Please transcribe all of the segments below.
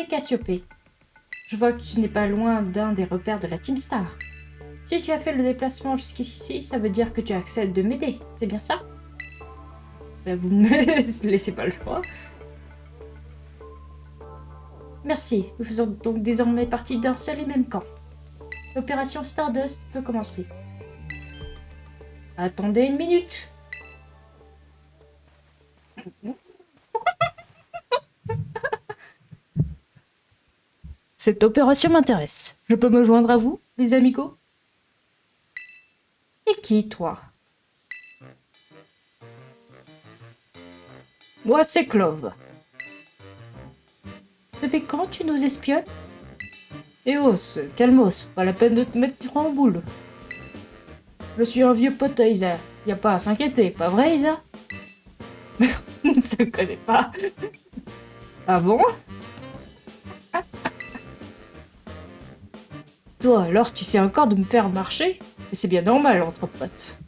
Et Cassiopée, je vois que tu n'es pas loin d'un des repères de la Team Star. Si tu as fait le déplacement jusqu'ici, ça veut dire que tu acceptes de m'aider, c'est bien ça? Ben, vous ne me laissez pas le choix. Merci, nous faisons donc désormais partie d'un seul et même camp. L'opération Stardust peut commencer. Attendez une minute. Cette opération m'intéresse. Je peux me joindre à vous, les amigos? Et qui, toi? Moi, c'est Clove. Depuis quand tu nous espionnes? Eos, calmos, pas la peine de te mettre en boule. Je suis un vieux pote à Isa. Y a pas à s'inquiéter, pas vrai, Isa? On ne se connaît pas. Ah bon? Toi, alors, tu sais encore de me faire marcher? Mais c'est bien normal entre potes.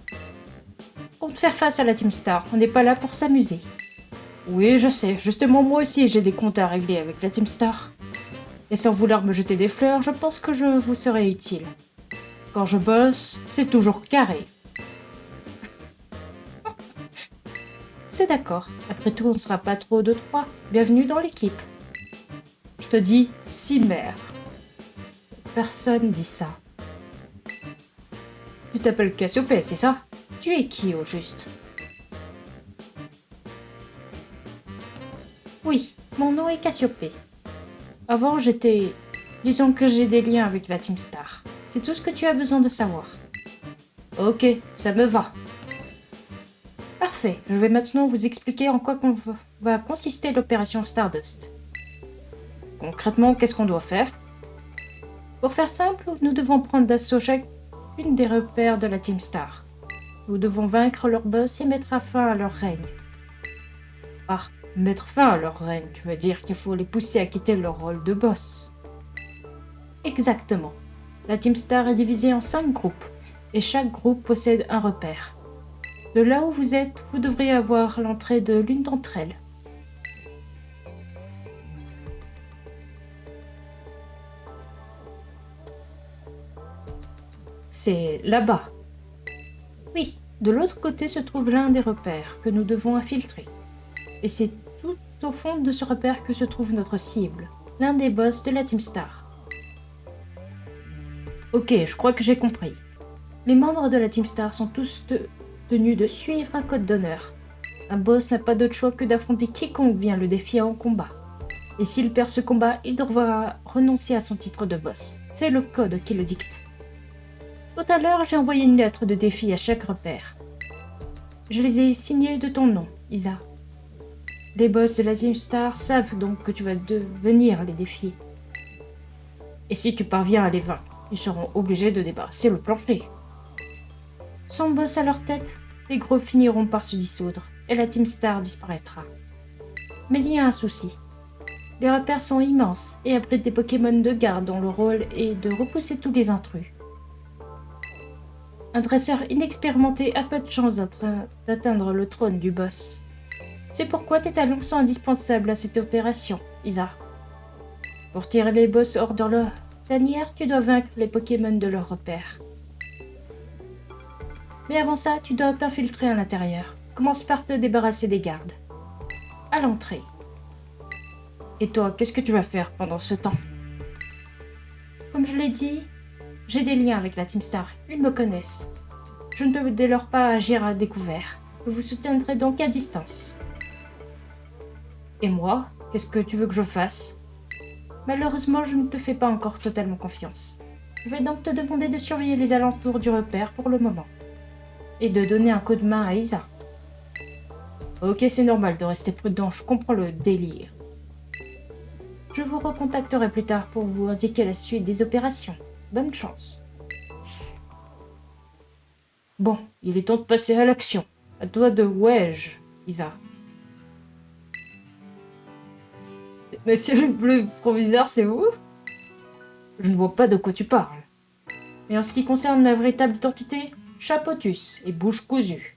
Compte faire face à la Team Star, on n'est pas là pour s'amuser. Oui, je sais, justement moi aussi j'ai des comptes à régler avec la Team Star. Et sans vouloir me jeter des fleurs, je pense que je vous serai utile. Quand je bosse, c'est toujours carré. C'est d'accord, après tout on ne sera pas trop de trois. Bienvenue dans l'équipe. Je te dis, Cimer. Personne dit ça. Tu t'appelles Cassiopée, c'est ça? Tu es qui au juste? Oui, mon nom est Cassiopée. Avant j'étais... Disons que j'ai des liens avec la Team Star. C'est tout ce que tu as besoin de savoir. Ok, ça me va. Parfait, je vais maintenant vous expliquer en quoi va consister l'opération Stardust. Concrètement, qu'est-ce qu'on doit faire? Pour faire simple, nous devons prendre d'assaut chacune des repères de la Team Star. Nous devons vaincre leur boss et mettre fin à leur règne. Par mettre fin à leur règne, tu veux dire qu'il faut les pousser à quitter leur rôle de boss. Exactement. La Team Star est divisée en 5 groupes, et chaque groupe possède un repère. De là où vous êtes, vous devriez avoir l'entrée de l'une d'entre elles. C'est là-bas. Oui, de l'autre côté se trouve l'un des repères que nous devons infiltrer. Et c'est tout au fond de ce repère que se trouve notre cible, l'un des boss de la Team Star. Ok, je crois que j'ai compris. Les membres de la Team Star sont tous tenus de suivre un code d'honneur. Un boss n'a pas d'autre choix que d'affronter quiconque vient le défier en combat. Et s'il perd ce combat, il devra renoncer à son titre de boss. C'est le code qui le dicte. Tout à l'heure, j'ai envoyé une lettre de défi à chaque repère. Je les ai signées de ton nom, Isa. Les boss de la Team Star savent donc que tu vas venir les défier. Et si tu parviens à les vaincre, ils seront obligés de débarrasser le plancher. Sans boss à leur tête, les groupes finiront par se dissoudre et la Team Star disparaîtra. Mais il y a un souci. Les repères sont immenses et abritent des Pokémon de garde dont le rôle est de repousser tous les intrus. Un dresseur inexpérimenté a peu de chance d'atteindre le trône du boss. C'est pourquoi tes talents sont indispensables à cette opération, Isa. Pour tirer les boss hors de leur tanière, tu dois vaincre les Pokémon de leur repère. Mais avant ça, tu dois t'infiltrer à l'intérieur. Commence par te débarrasser des gardes. À l'entrée. Et toi, qu'est-ce que tu vas faire pendant ce temps? Comme je l'ai dit, j'ai des liens avec la Team Star. Ils me connaissent. Je ne peux dès lors pas agir à découvert. Je vous soutiendrai donc à distance. Et moi, qu'est-ce que tu veux que je fasse? Malheureusement, je ne te fais pas encore totalement confiance. Je vais donc te demander de surveiller les alentours du repère pour le moment. Et de donner un coup de main à Isa. Ok, c'est normal de rester prudent, je comprends le délire. Je vous recontacterai plus tard pour vous indiquer la suite des opérations. Bonne chance. Bon, il est temps de passer à l'action. À toi de wedge, Isa. Monsieur le bleu proviseur, c'est vous? Je ne vois pas de quoi tu parles. Mais en ce qui concerne ma véritable identité, chapeautus et bouche cousue.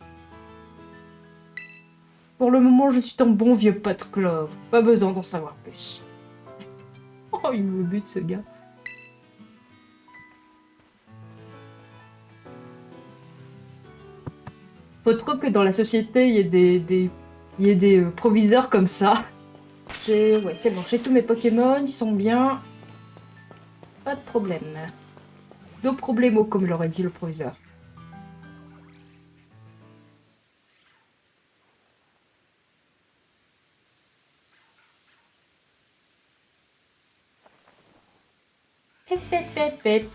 Pour le moment, je suis ton bon vieux pote Clove. Pas besoin d'en savoir plus. Oh, il me bute ce gars. Faut trop que dans la société, il y ait des proviseurs comme ça. Ouais, c'est bon, j'ai tous mes Pokémon, ils sont bien. Pas de problème. No problemo, comme l'aurait dit le proviseur.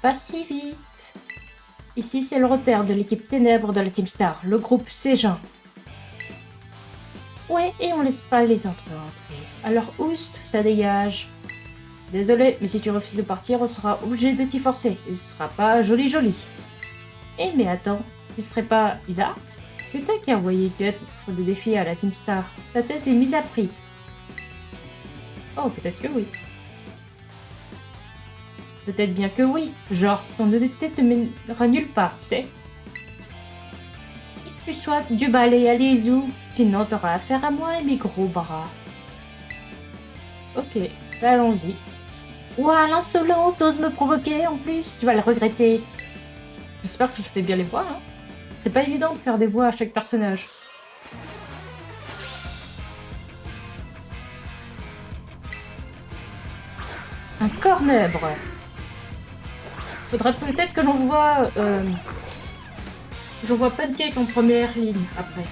Pas si vite. Ici, c'est le repère de l'équipe Ténèbres de la Team Star, le groupe Ségin. Ouais, et on laisse pas les autres entrer. Alors, oust, ça dégage. Désolé, mais si tu refuses de partir, on sera obligé de t'y forcer. Et ce sera pas joli joli. Eh mais attends, ce serait pas bizarre? C'est toi qui as envoyé une lettre de défi à la Team Star. Ta tête est mise à prix. Oh, peut-être que oui. Peut-être bien que oui. Genre, ton honnêteté te mènera nulle part, tu sais. Que tu sois du balai, allez où? Sinon, t'auras affaire à moi et mes gros bras. Ok, bah allons-y. Ouah, l'insolence, t'oses me provoquer en plus, tu vas le regretter. J'espère que je fais bien les voix, hein. C'est pas évident de faire des voix à chaque personnage. Un cornèbre. Faudrait peut-être que j'envoie Pancake en première ligne après.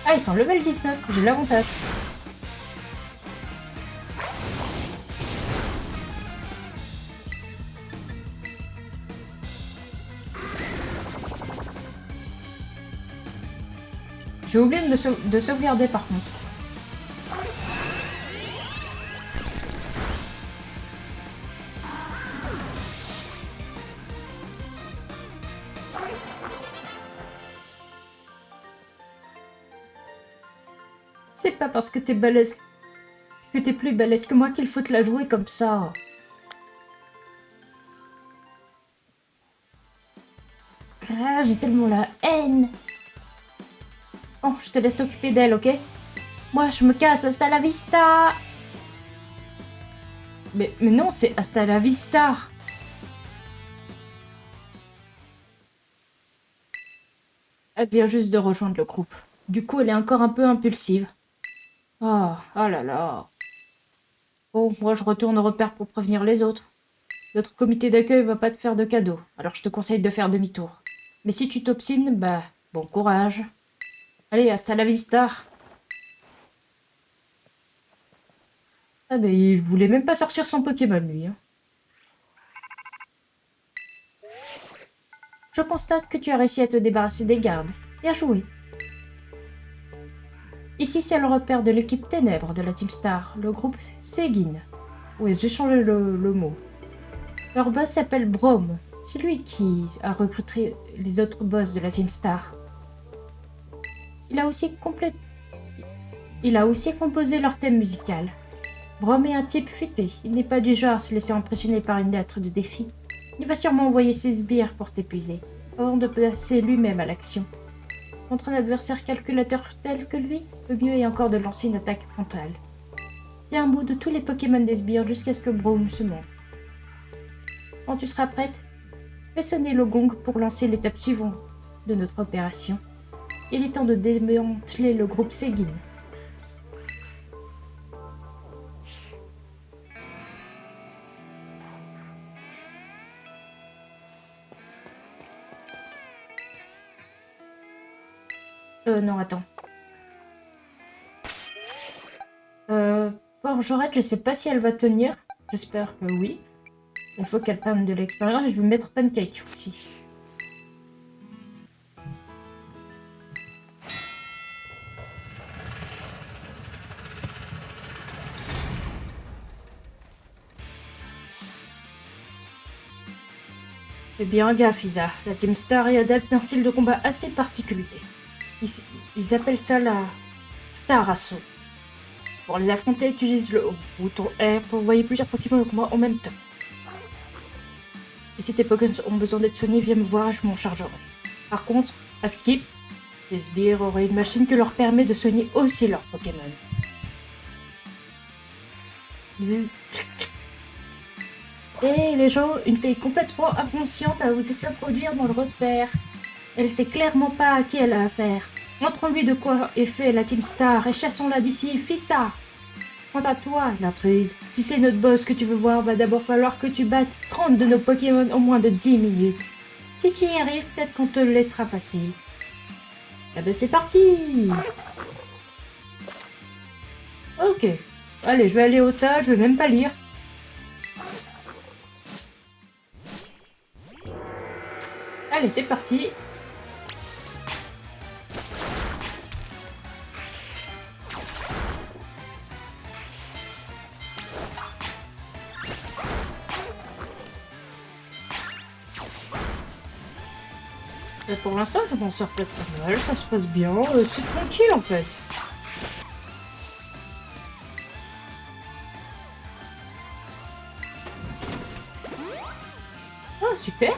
Ah, ils sont level 19, j'ai l'avantage. J'ai oublié de sauvegarder par contre. C'est pas parce que t'es balèze que t'es plus balèze que moi qu'il faut te la jouer comme ça. Ah, j'ai tellement la haine. Bon, je te laisse t'occuper d'elle, ok? Moi, je me casse, hasta la vista. Mais non, c'est hasta la vista. Elle vient juste de rejoindre le groupe. Du coup, elle est encore un peu impulsive. Oh là là. Bon, moi je retourne au repère pour prévenir les autres. Notre comité d'accueil va pas te faire de cadeau, alors je te conseille de faire demi-tour. Mais si tu t'obstines, bah, bon courage. Allez, hasta la vista. Ah bah, il voulait même pas sortir son Pokémon, lui. Hein. Je constate que tu as réussi à te débarrasser des gardes. Bien joué. Ici, c'est le repère de l'équipe Ténèbres de la Team Star, le groupe Ségin. Oui, j'ai changé le mot. Leur boss s'appelle Braum. C'est lui qui a recruté les autres boss de la Team Star. Il a aussi composé leur thème musical. Braum est un type futé. Il n'est pas du genre à se laisser impressionner par une lettre de défi. Il va sûrement envoyer ses sbires pour t'épuiser, avant de passer lui-même à l'action. Contre un adversaire calculateur tel que lui, le mieux est encore de lancer une attaque frontale. Fais un bout de tous les Pokémon des sbires jusqu'à ce que Braum se montre. Quand tu seras prête, fais sonner le gong pour lancer l'étape suivante de notre opération. Il est temps de démanteler le groupe Ségin. Non, attends. Forgerette, je sais pas si elle va tenir. J'espère que oui. Il faut qu'elle prenne de l'expérience. Je vais mettre Pancake aussi. Fais bien gaffe, Isa. La Team Star est adepte d'un style de combat assez particulier. Ils appellent ça la Star Assaut. Pour les affronter, utilise le bouton R pour envoyer plusieurs Pokémon au combat en même temps. Et si tes Pokémon ont besoin d'être soignés, viens me voir et je m'en chargerai. Par contre, à Skip, les sbires auraient une machine qui leur permet de soigner aussi leurs Pokémon. Et les gens, une fille complètement inconsciente a osé s'introduire dans le repère. Elle sait clairement pas à qui elle a affaire. Montrons-lui de quoi est fait la Team Star et chassons-la d'ici, fais ça! Quant à toi, l'intruse, si c'est notre boss que tu veux voir, va d'abord falloir que tu battes 30 de nos Pokémon en moins de 10 minutes. Si tu y arrives, peut-être qu'on te le laissera passer. Ah ben c'est parti! Ok. Allez, je vais aller au tas, je vais même pas lire. Allez, c'est parti. Pour l'instant, je m'en sors pas trop mal, ça se passe bien, c'est tranquille en fait. Ah, super.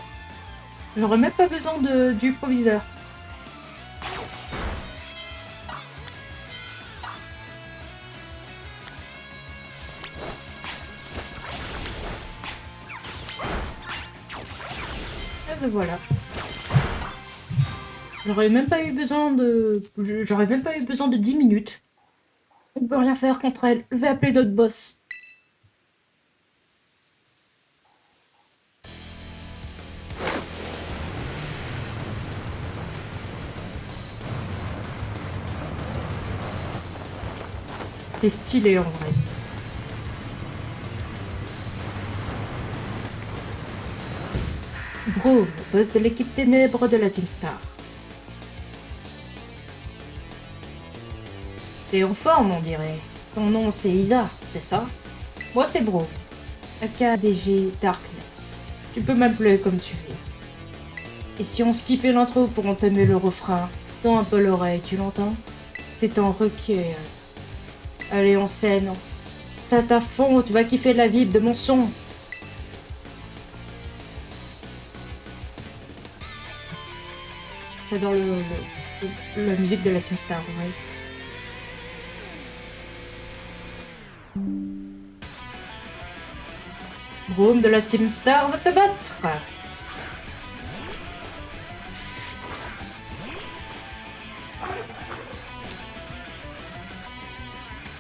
J'aurais même pas besoin du proviseur. Et ben voilà. J'aurais même pas eu besoin de... J'aurais même pas eu besoin de 10 minutes. On peut rien faire contre elle. Je vais appeler notre boss. C'est stylé en vrai. Bro, boss de l'équipe ténèbres de la Team Star. T'es en forme, on dirait. Ton nom c'est Isa, c'est ça? Moi c'est Bro. AKDG Darkness. Tu peux m'appeler comme tu veux. Et si on skippait l'intro pour entamer le refrain, tends un peu l'oreille, tu l'entends? C'est en requiem. Allez, en scène, ça t'a fond, tu vas kiffer la vibe de mon son. J'adore la musique de la Team Star, ouais. Broom de la Team Star va se battre.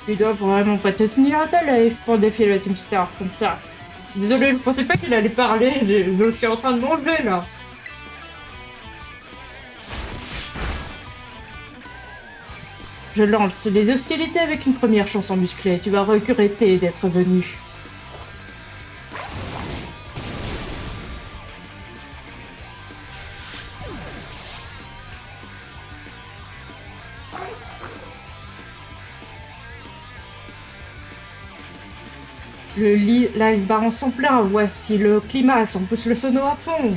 Tu dois vraiment pas te tenir à ta life pour défier la Team Star comme ça. Désolé, je pensais pas qu'il allait parler, je suis en train de manger là. Je lance les hostilités avec une première chanson musclée, tu vas regretter d'être venu. Le live va en son plein, voici le climax, on pousse le sono à fond.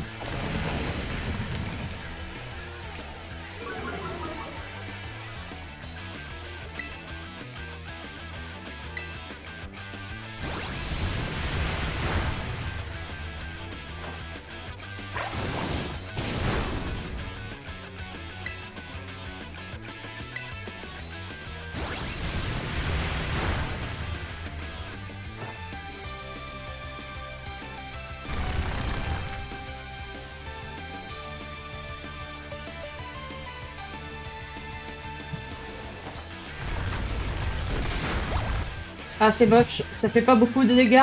Ah, c'est moche, ça fait pas beaucoup de dégâts.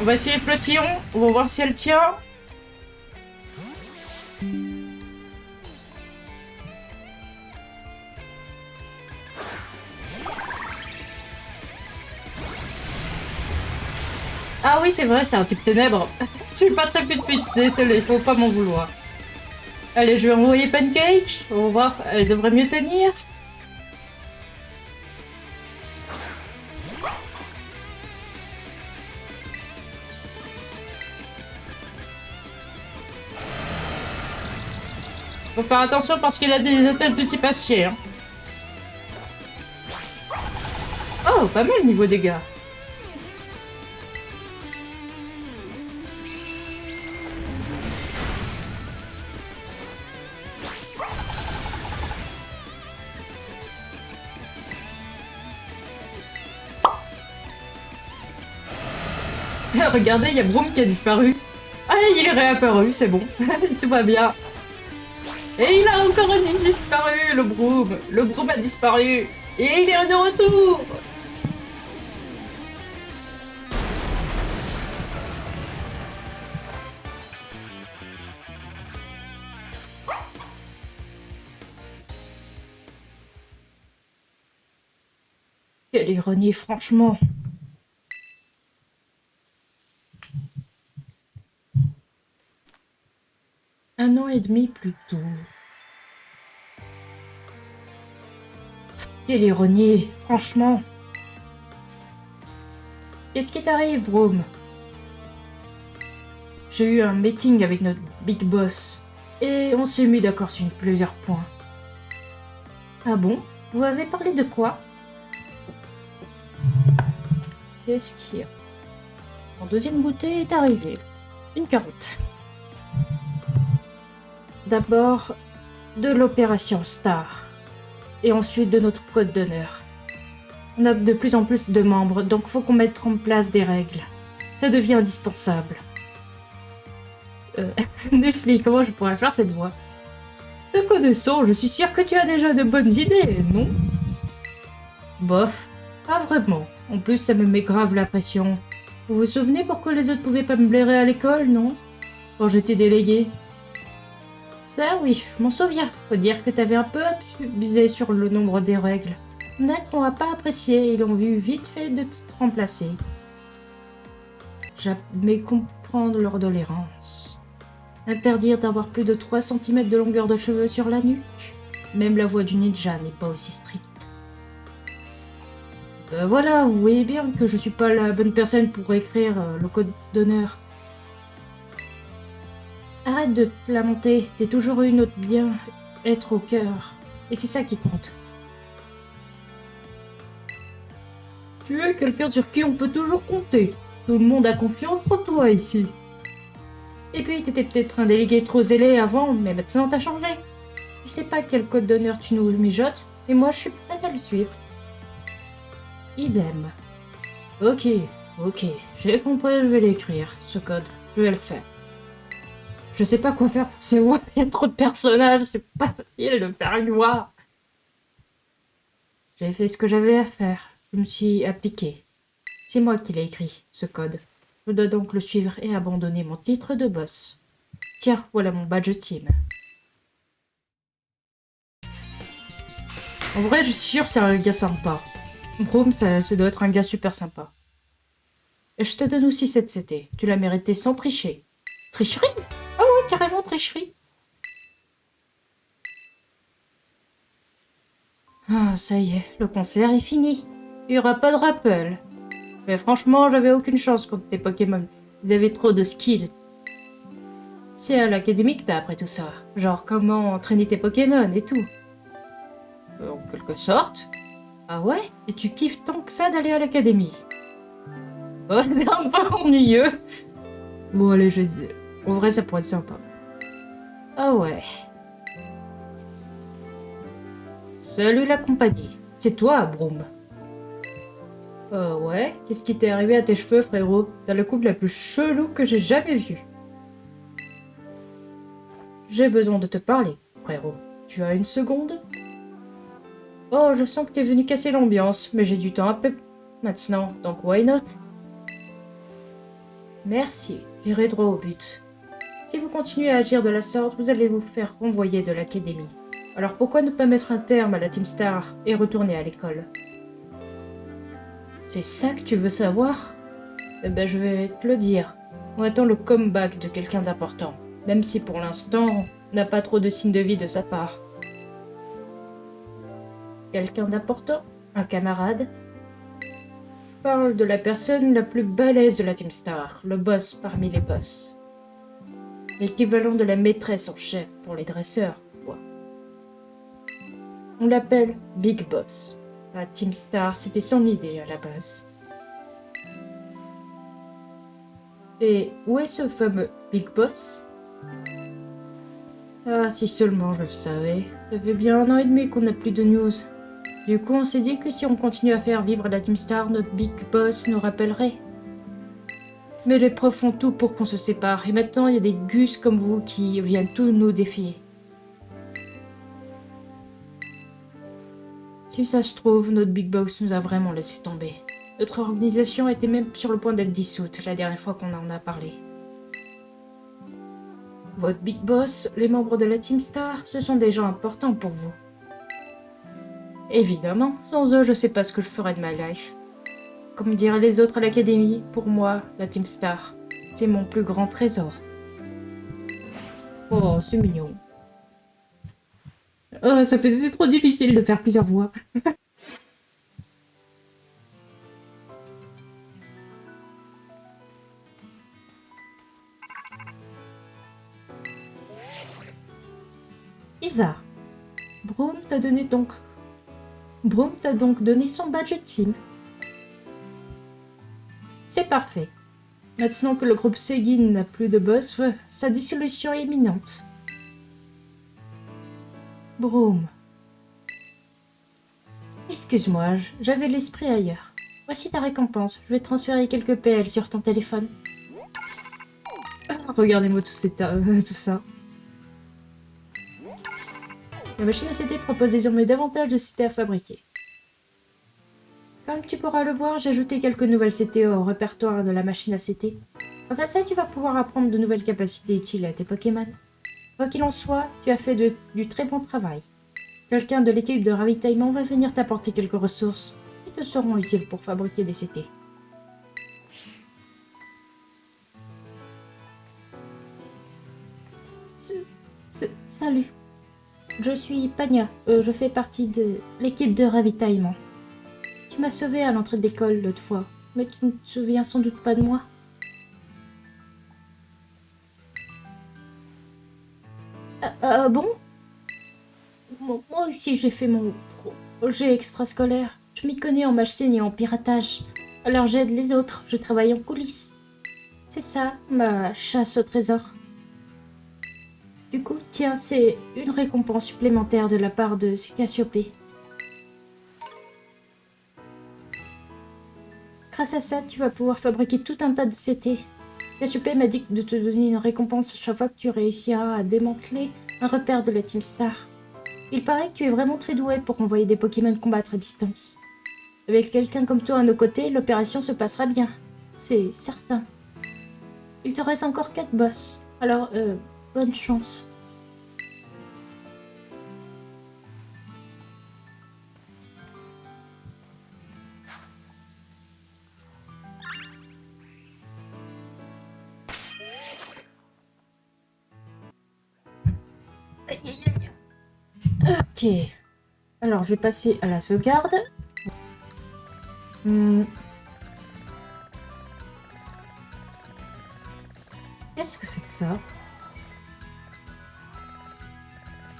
On va essayer Flottillon, on va voir si elle tient. Ah oui, c'est vrai, c'est un type ténèbres. Je suis pas très fit, désolé, faut pas m'en vouloir. Allez, je vais envoyer Pancake, on va voir, elle devrait mieux tenir. Faut faire attention parce qu'il a des attaques de type acier. Hein. Oh, pas mal niveau dégâts. Regardez, il y a Broom qui a disparu. Ah, il est réapparu, c'est bon. Tout va bien. Et il a encore disparu, le Broom. Le Broom a disparu. Et il est de retour. Quelle ironie, franchement. Un an et demi plus tôt. Quelle ironie, franchement. Qu'est-ce qui t'arrive, Broom? J'ai eu un meeting avec notre big boss. Et on s'est mis d'accord sur plusieurs points. Ah bon? Vous avez parlé de quoi? Qu'est-ce qu'il y a? Mon deuxième goûter est arrivé. Une carotte. D'abord, de l'opération Star. Et ensuite de notre code d'honneur. On a de plus en plus de membres, donc faut qu'on mette en place des règles. Ça devient indispensable. Nefli, comment je pourrais faire cette voix? Te connaissant, je suis sûre que tu as déjà de bonnes idées, non? Bof, pas vraiment. En plus, ça me met grave la pression. Vous vous souvenez pourquoi les autres pouvaient pas me blairer à l'école, non? Quand j'étais déléguée. Ça, oui, je m'en souviens. Faut dire que t'avais un peu abusé sur le nombre des règles. Nat n'ont pas apprécié, ils ont vu vite fait de te remplacer. Jamais comprendre leur tolérance. Interdire d'avoir plus de 3 cm de longueur de cheveux sur la nuque. Même la voix du ninja n'est pas aussi stricte. Voilà, vous voyez bien que je suis pas la bonne personne pour écrire le code d'honneur. Arrête de te lamenter, t'es toujours une autre bien être au cœur. Et c'est ça qui compte. Tu es quelqu'un sur qui on peut toujours compter. Tout le monde a confiance en toi ici. Et puis t'étais peut-être un délégué trop zélé avant, mais maintenant t'as changé. Tu sais pas quel code d'honneur tu nous mijotes, et moi je suis prête à le suivre. Idem. Ok, j'ai compris, je vais l'écrire, ce code. Je vais le faire. Je sais pas quoi faire pour ces voix, il y a trop de personnages, c'est pas facile de faire une voix. J'ai fait ce que j'avais à faire, je me suis appliquée. C'est moi qui l'ai écrit, ce code. Je dois donc le suivre et abandonner mon titre de boss. Tiens, voilà mon badge team. En vrai, je suis sûre c'est un gars sympa. Broom, ça doit être un gars super sympa. Et je te donne aussi cette CT. Tu l'as mérité sans tricher. Tricherie? Ah ouais, carrément tricherie. Ah, ça y est, le concert est fini. Il n'y aura pas de rappel. Mais franchement, j'avais aucune chance contre tes Pokémon. Ils avaient trop de skills. C'est à l'académie que t'as appris tout ça. Genre comment entraîner tes Pokémon et tout. En quelque sorte. Ah ouais? Et tu kiffes tant que ça d'aller à l'académie? Oh, c'est un peu ennuyeux. Bon allez, je dis. En vrai, ça pourrait être sympa. Ah ouais. Salut la compagnie. C'est toi, Broom. Ouais? Qu'est-ce qui t'est arrivé à tes cheveux, frérot? T'as la coupe la plus chelou que j'ai jamais vue. J'ai besoin de te parler, frérot. Tu as une seconde? Oh, je sens que t'es venu casser l'ambiance, mais j'ai du temps à peu maintenant, donc why not? Merci, j'irai droit au but. Si vous continuez à agir de la sorte, vous allez vous faire renvoyer de l'académie. Alors pourquoi ne pas mettre un terme à la Team Star et retourner à l'école? C'est ça que tu veux savoir? Eh ben je vais te le dire. On attend le comeback de quelqu'un d'important, même si pour l'instant, on n'a pas trop de signes de vie de sa part. Quelqu'un d'important? Un camarade? Je parle de la personne la plus balèze de la Team Star, le boss parmi les boss. L'équivalent de la maîtresse en chef pour les dresseurs, quoi. On l'appelle Big Boss. La Team Star, c'était son idée à la base. Et où est ce fameux Big Boss? Ah, si seulement je le savais. Ça fait bien 1 an et demi qu'on n'a plus de news. Du coup, on s'est dit que si on continue à faire vivre la Team Star, notre Big Boss nous rappellerait. Mais les profs font tout pour qu'on se sépare, et maintenant il y a des gus comme vous qui viennent tous nous défier. Si ça se trouve, notre Big Boss nous a vraiment laissé tomber. Notre organisation était même sur le point d'être dissoute la dernière fois qu'on en a parlé. Votre Big Boss, les membres de la Team Star, ce sont des gens importants pour vous. Évidemment, sans eux, je sais pas ce que je ferais de ma life. Comme diraient les autres à l'académie, pour moi, la Team Star, c'est mon plus grand trésor. Oh, c'est mignon. Oh, c'est trop difficile de faire plusieurs voix. Isa, Broom t'a donc donné son badge team. C'est parfait. Maintenant que le groupe Seguin n'a plus de boss, sa dissolution est imminente. Broom. Excuse-moi, j'avais l'esprit ailleurs. Voici ta récompense. Je vais transférer quelques PL sur ton téléphone. Regardez-moi tout ça. La machine à CT propose désormais davantage de CT à fabriquer. Comme tu pourras le voir, j'ai ajouté quelques nouvelles CT au répertoire de la machine à CT. Grâce à ça, tu vas pouvoir apprendre de nouvelles capacités utiles à tes Pokémon. Quoi qu'il en soit, tu as fait du très bon travail. Quelqu'un de l'équipe de ravitaillement va venir t'apporter quelques ressources qui te seront utiles pour fabriquer des CT. Salut. Je suis Pania. Je fais partie de l'équipe de ravitaillement. Tu m'as sauvé à l'entrée de l'école l'autre fois, mais tu ne te souviens sans doute pas de moi. Bon? Moi aussi j'ai fait mon projet extrascolaire. Je m'y connais en machine et en piratage. Alors j'aide les autres, je travaille en coulisses. C'est ça, ma chasse au trésor. Du coup, tiens, c'est une récompense supplémentaire de la part de Cassiopée. Grâce à ça, tu vas pouvoir fabriquer tout un tas de CT. Cassiopée m'a dit de te donner une récompense chaque fois que tu réussiras à démanteler un repère de la Team Star. Il paraît que tu es vraiment très doué pour envoyer des Pokémon combattre à distance. Avec quelqu'un comme toi à nos côtés, l'opération se passera bien. C'est certain. Il te reste encore 4 boss. Alors, bonne chance. Aïe, aïe, aïe. Ok. Alors, je vais passer à la sauvegarde. Qu'est-ce que c'est que ça?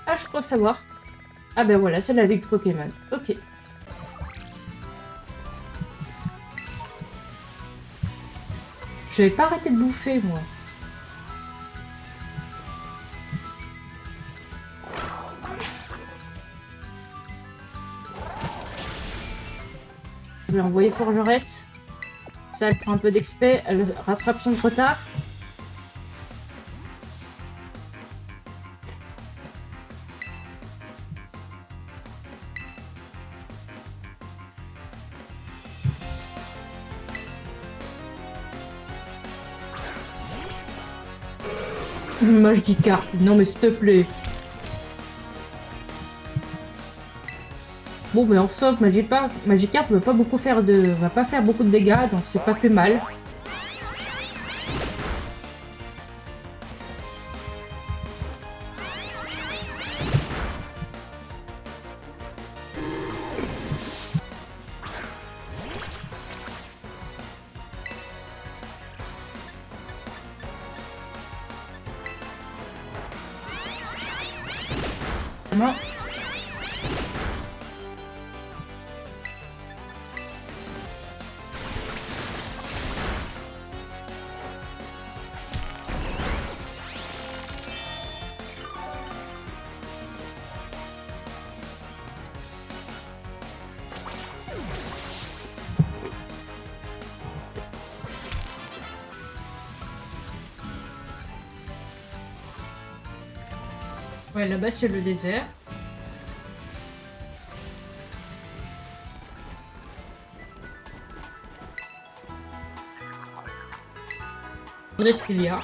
Ah, je crois savoir. Ah ben voilà, c'est la Ligue Pokémon. Ok. Je vais pas arrêter de bouffer, moi. Je vais envoyer Forgerette. Ça, elle prend un peu d'XP, elle rattrape son retard. Magikarp, non mais s'il te plaît. Bon, mais en somme, Magikarp va pas faire beaucoup de dégâts, donc c'est pas plus mal. Non. Ouais, là-bas, c'est le désert. Regardez ce qu'il y a.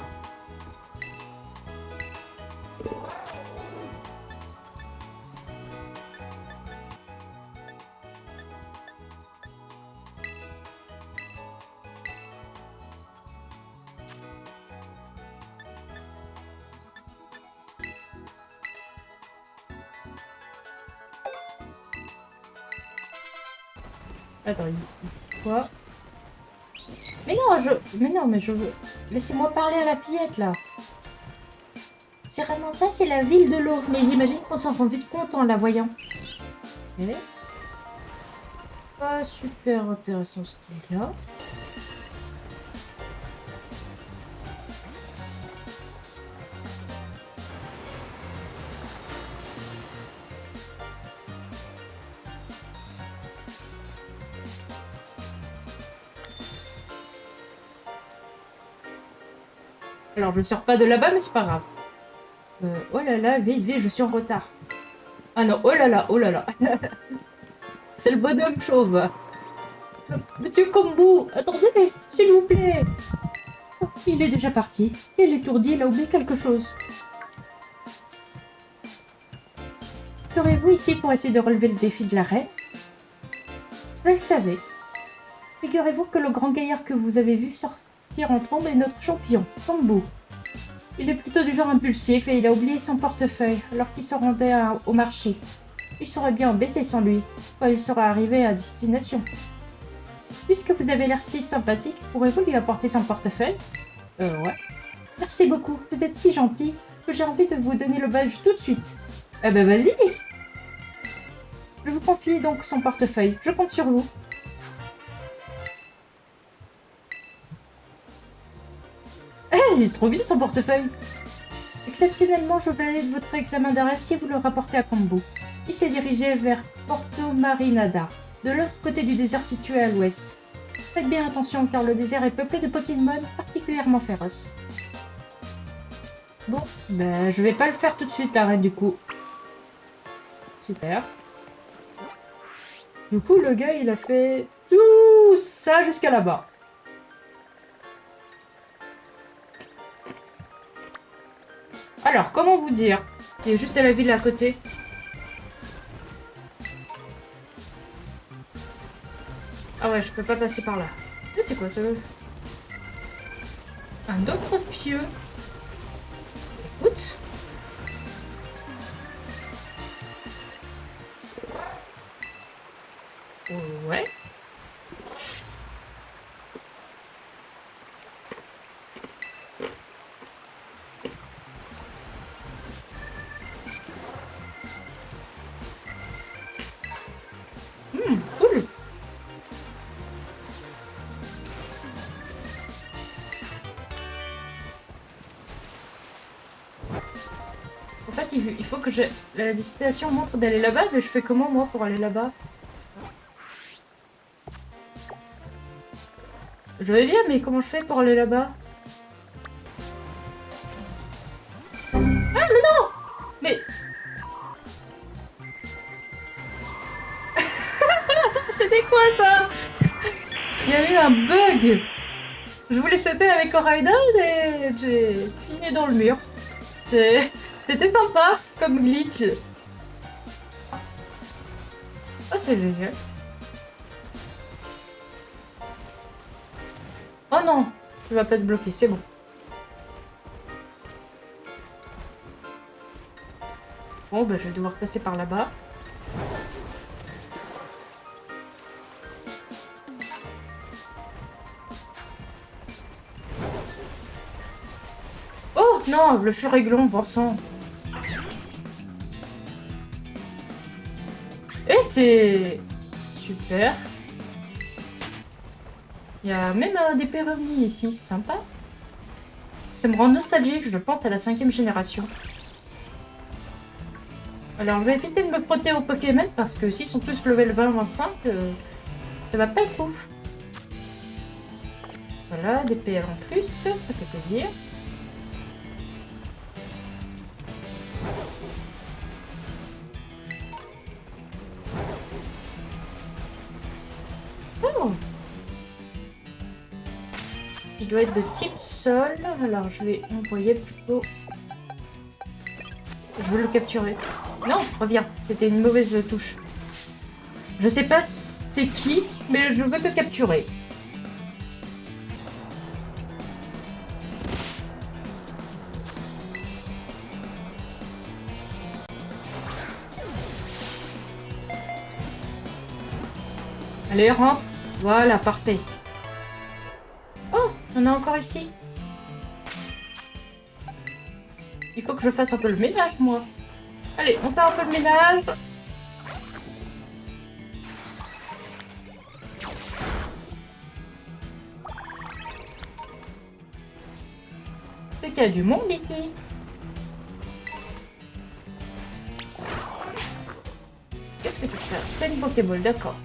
Attends, il dit quoi? Mais non, mais je veux... Laissez-moi parler à la fillette, là. Généralement, ça, c'est la ville de l'eau. Mais j'imagine qu'on s'en rend vite compte en la voyant. Et... Pas super intéressant ce qu'il y a. Alors, je sors pas de là-bas, mais c'est pas grave. Oh là là, vite, vite, je suis en retard. Ah non, oh là là, oh là là. C'est le bonhomme chauve. Monsieur Kombu, attendez, s'il vous plaît. Oh, il est déjà parti. Il est étourdi, il a oublié quelque chose. Serez-vous ici pour essayer de relever le défi de la reine? Je le savais. Figurez-vous que le grand gaillard que vous avez vu sortir en trombe est notre champion, Kombu. Il est plutôt du genre impulsif et il a oublié son portefeuille alors qu'il se rendait au marché. Il serait bien embêté sans lui, quand il sera arrivé à destination. Puisque vous avez l'air si sympathique, pourrez-vous lui apporter son portefeuille? Ouais. Merci beaucoup, vous êtes si gentil que j'ai envie de vous donner le badge tout de suite. Eh ben vas-y! Je vous confie donc son portefeuille, je compte sur vous. Eh, il est trop bien son portefeuille! Exceptionnellement, je valide votre examen d'arrêt si vous le rapportez à Kombu. Il s'est dirigé vers Porto Marinada, de l'autre côté du désert situé à l'ouest. Faites bien attention car le désert est peuplé de Pokémon particulièrement féroces. Bon, ben je vais pas le faire tout de suite la reine du coup. Super. Du coup le gars il a fait tout ça jusqu'à là-bas. Alors comment vous dire? Il est juste à la ville à côté. Ah ouais, je peux pas passer par là. C'est quoi ce... Un autre pieu. Écoute. Ouais. Cool. En fait, il faut que la destination montre d'aller là-bas, mais je fais comment moi pour aller là-bas? Je vais bien, mais comment je fais pour aller là-bas? Ah, mais non! Mais... C'était quoi ça? Il y a eu un bug! Je voulais sauter avec Oraiden et j'ai fini dans le mur. C'était sympa comme glitch. Oh, c'est génial. Oh non, tu vas pas te bloquer, c'est bon. Bon, bah je vais devoir passer par là-bas. Oh non, le furéglon, bon sang. Et c'est... super. Il y a même des pérovnies ici, c'est sympa. Ça me rend nostalgique, je pense, à la 5e génération. Alors, je vais éviter de me frotter aux Pokémon parce que s'ils sont tous level 20-25, ça va pas être ouf. Voilà, des PL en plus, ça fait plaisir. doit être de type sol. Alors je vais envoyer plutôt... Je veux le capturer. Non, reviens. C'était une mauvaise touche. Je sais pas c'était qui, mais je veux te capturer. Allez, rentre. Voilà, parfait. Oh, on a encore ici. Il faut que je fasse un peu le ménage, moi. Allez, on fait un peu le ménage. C'est qu'il y a du monde ici. Qu'est-ce que c'est que ça? C'est une Pokéball, d'accord.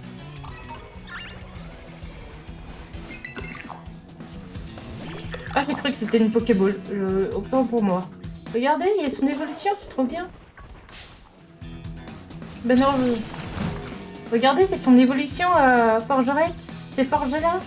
Ah, j'ai cru que c'était une Pokéball. Autant pour moi. Regardez, il y a son évolution, c'est trop bien. Ben non, regardez, c'est son évolution forgerette. C'est forgé là.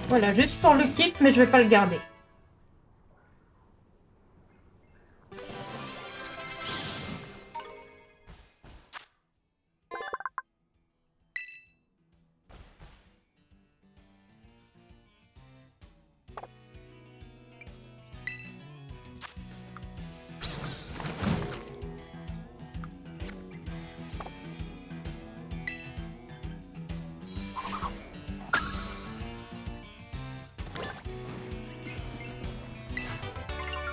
Voilà, juste pour le kiff, mais je vais pas le garder.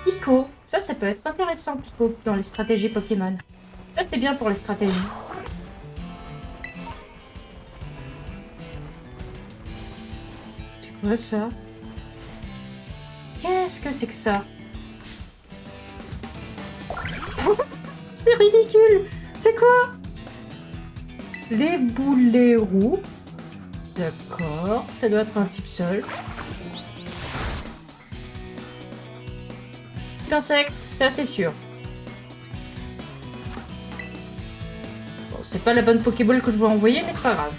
Pico, ça peut être intéressant, Pico, dans les stratégies Pokémon. Ça, c'est bien pour les stratégies. C'est quoi ça? Qu'est-ce que c'est que ça? C'est ridicule! C'est quoi? Les boulets roux. D'accord, ça doit être un type sol. L'insecte, ça c'est sûr. Bon, c'est pas la bonne Pokéball que je veux envoyer, mais c'est pas grave.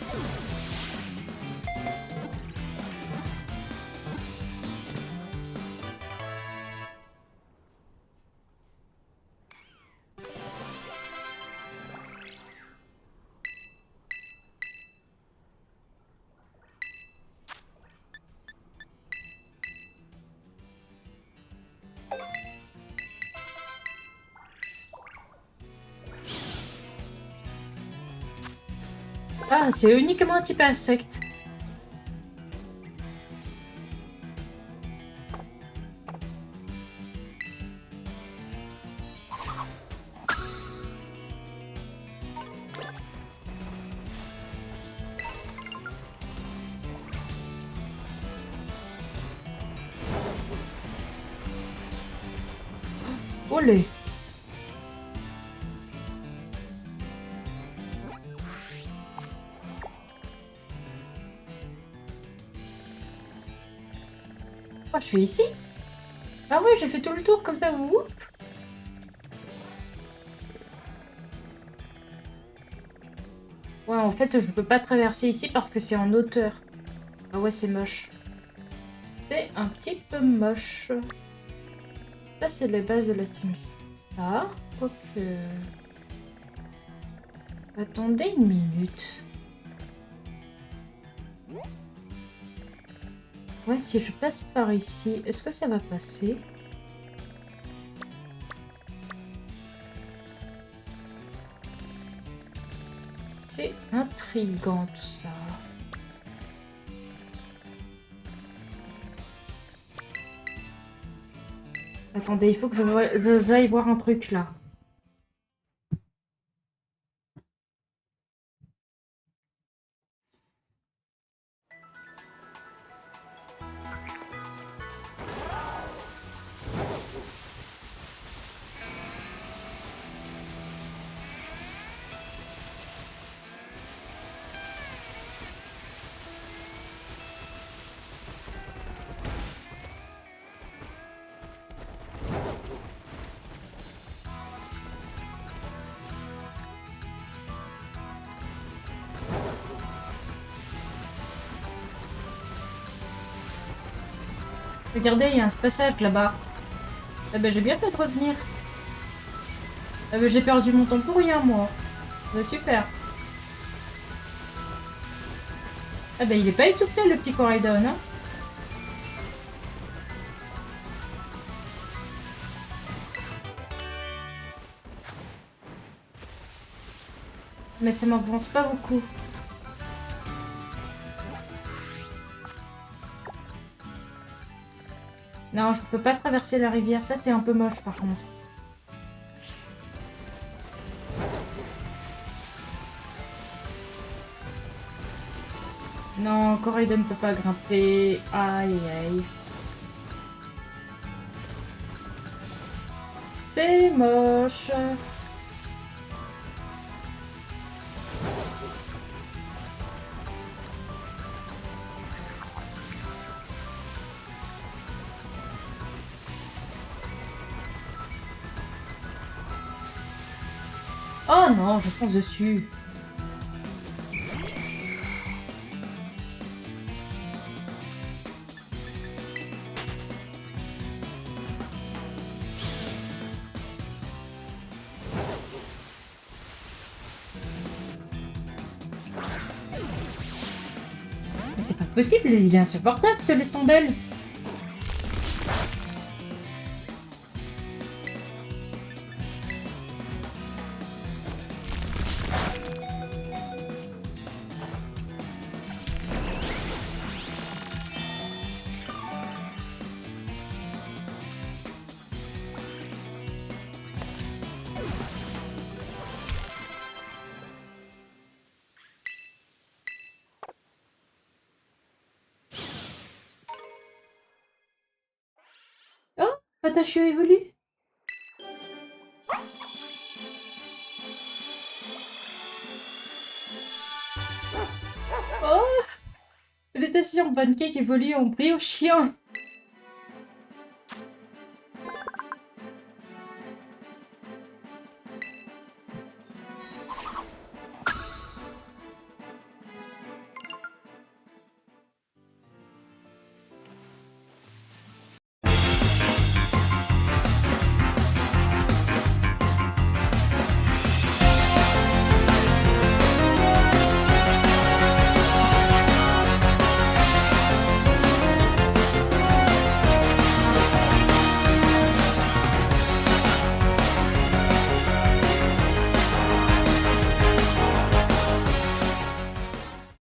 Ah, c'est uniquement un type insecte. Olé. Oh, je suis ici. Ah ouais, j'ai fait tout le tour comme ça. Woup. Ouais, en fait, je peux pas traverser ici parce que c'est en hauteur. Ah ouais, c'est moche. C'est un petit peu moche. Ça, c'est la base de la Team Star. Quoique... Attendez une minute. Ouais, si je passe par ici, est-ce que ça va passer? C'est intriguant tout ça. Attendez, il faut que je aille voir un truc là. Regardez, il y a un passage là-bas. Ah bah j'ai bien fait de revenir. Ah bah j'ai perdu mon temps pour rien, moi. Bah super. Ah bah il est pas essoufflé, le petit Coraidon, hein. Mais ça m'avance pas beaucoup. Non, je peux pas traverser la rivière, ça c'est un peu moche par contre. Non, Coraidon ne peut pas grimper. Aïe aïe. C'est moche. Oh non, je fonce dessus. Mais c'est pas possible, il est insupportable ce Lestondel. Oh, Patachio évolue. Oh, le station Pancake évolue en brio chien.